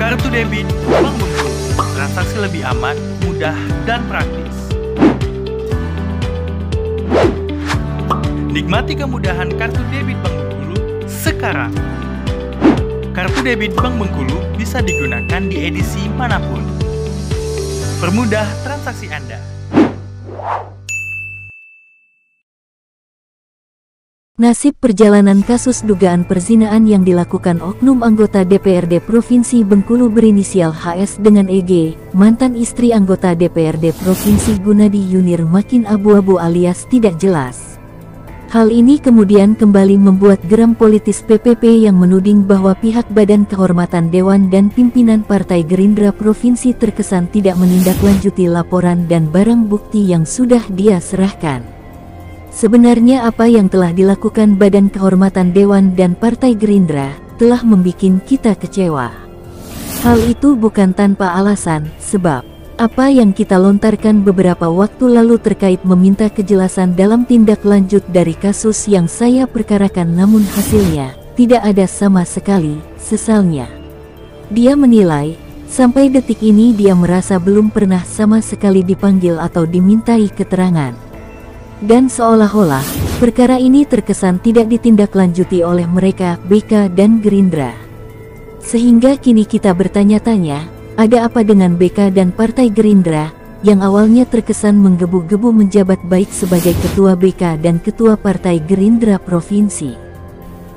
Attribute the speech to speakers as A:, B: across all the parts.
A: Kartu debit Bank Bengkulu. Transaksi lebih aman, mudah, dan praktis. Nikmati kemudahan kartu debit Bank Bengkulu sekarang. Kartu debit Bank Bengkulu bisa digunakan di edisi manapun. Permudah transaksi Anda.
B: Nasib perjalanan kasus dugaan perzinaan yang dilakukan oknum anggota DPRD Provinsi Bengkulu berinisial HS dengan EG, mantan istri anggota DPRD Provinsi Gunadi Yunir makin abu-abu alias tidak jelas. Hal ini kemudian kembali membuat geram politis PPP yang menuding bahwa pihak Badan Kehormatan Dewan dan pimpinan Partai Gerindra Provinsi terkesan tidak menindaklanjuti laporan dan barang bukti yang sudah dia serahkan. Sebenarnya apa yang telah dilakukan Badan Kehormatan Dewan dan Partai Gerindra telah membuat kita kecewa. Hal itu bukan tanpa alasan, sebab apa yang kita lontarkan beberapa waktu lalu terkait meminta kejelasan dalam tindak lanjut dari kasus yang saya perkarakan, namun hasilnya tidak ada sama sekali. Sesalnya, dia menilai sampai detik ini dia merasa belum pernah sama sekali dipanggil atau dimintai keterangan. Dan seolah-olah perkara ini terkesan tidak ditindaklanjuti oleh mereka, BK dan Gerindra. Sehingga kini kita bertanya-tanya, ada apa dengan BK dan Partai Gerindra yang awalnya terkesan menggebu-gebu menjabat baik sebagai Ketua BK dan Ketua Partai Gerindra Provinsi.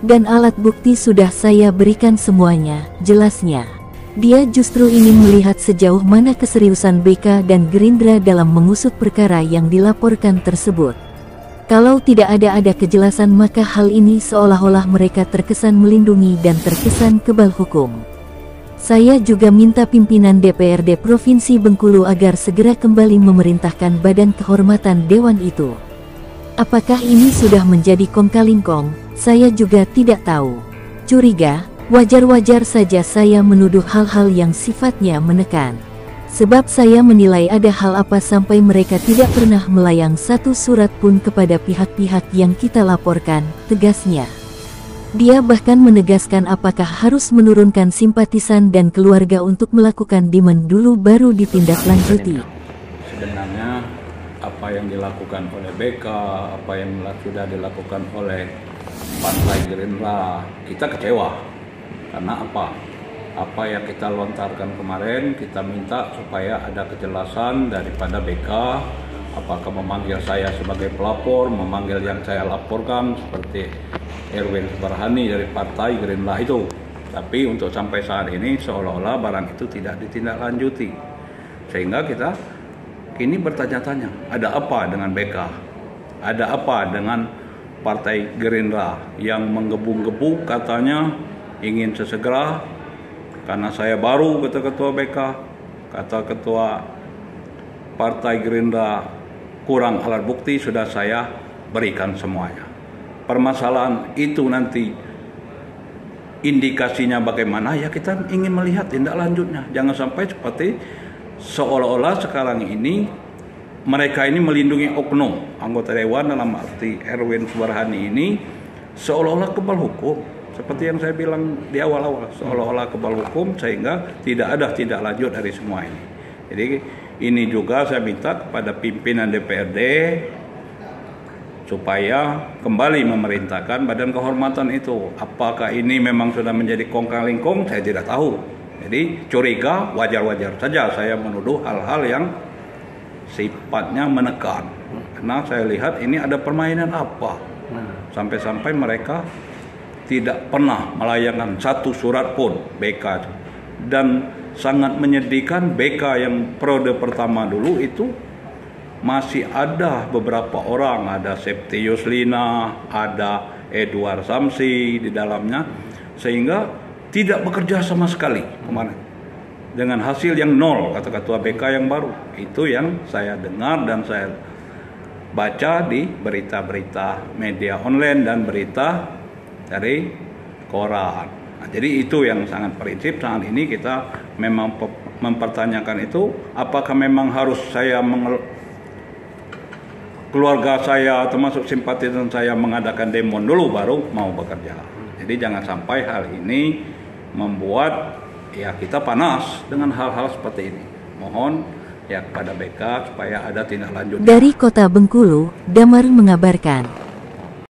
B: Dan alat bukti sudah saya berikan semuanya, jelasnya. Dia justru ingin melihat sejauh mana keseriusan BK dan Gerindra dalam mengusut perkara yang dilaporkan tersebut. Kalau tidak ada kejelasan, maka hal ini seolah-olah mereka terkesan melindungi dan terkesan kebal hukum. Saya juga minta pimpinan DPRD Provinsi Bengkulu agar segera kembali memerintahkan Badan Kehormatan Dewan itu. Apakah ini sudah menjadi kong-kalingkong? Saya juga tidak tahu. Curiga. Wajar-wajar saja saya menuduh hal-hal yang sifatnya menekan. Sebab saya menilai ada hal apa sampai mereka tidak pernah melayang satu surat pun kepada pihak-pihak yang kita laporkan, tegasnya. Dia bahkan menegaskan apakah harus menurunkan simpatisan dan keluarga untuk melakukan demand dulu baru ditindaklanjuti.
C: Sebenarnya apa yang dilakukan oleh BK, apa yang sudah dilakukan oleh Partai Gerindra, kita kecewa. Karena apa yang kita lontarkan kemarin, kita minta supaya ada kejelasan daripada BK, apakah memanggil saya sebagai pelapor, memanggil yang saya laporkan seperti Erwin Subarhani dari Partai Gerindra itu. Tapi untuk sampai saat ini seolah-olah barang itu tidak ditindaklanjuti. Sehingga kita kini bertanya-tanya, ada apa dengan BK? Ada apa dengan Partai Gerindra yang menggebu-gebu katanya ingin sesegera, karena saya baru kata Ketua BK, kata Ketua Partai Gerindra kurang alat bukti, sudah saya berikan semuanya. Permasalahan itu nanti indikasinya bagaimana, ya kita ingin melihat tindak lanjutnya. Jangan sampai seperti seolah-olah sekarang ini mereka ini melindungi oknum anggota dewan, dalam arti Erwin Subarhani ini seolah-olah kebal hukum. Seperti yang saya bilang di awal-awal, seolah-olah kebal hukum sehingga tidak ada tindak lanjut dari semua ini. Jadi ini juga saya minta kepada pimpinan DPRD supaya kembali memerintahkan Badan Kehormatan itu. Apakah ini memang sudah menjadi kong-kalingkong, saya tidak tahu. Jadi curiga, wajar-wajar saja saya menuduh hal-hal yang sifatnya menekan. Karena saya lihat ini ada permainan apa. Sampai-sampai mereka tidak pernah melayangkan satu surat pun BK. Dan sangat menyedihkan, BK yang periode pertama dulu itu masih ada beberapa orang, ada Septius Lina, ada Edward Samsi di dalamnya, sehingga tidak bekerja sama sekali kemarin. Dengan hasil yang nol, kata Ketua BK yang baru. Itu yang saya dengar dan saya baca di berita-berita media online dan berita dari koran. Nah, jadi itu yang sangat prinsip. Saat ini kita memang mempertanyakan itu, apakah memang harus saya keluarga saya termasuk simpatisan saya mengadakan demo dulu baru mau bekerja. Jadi jangan sampai hal ini membuat ya kita panas dengan hal-hal seperti ini. Mohon ya kepada BK supaya ada tindak lanjut.
B: Dari Kota Bengkulu, Damar mengabarkan.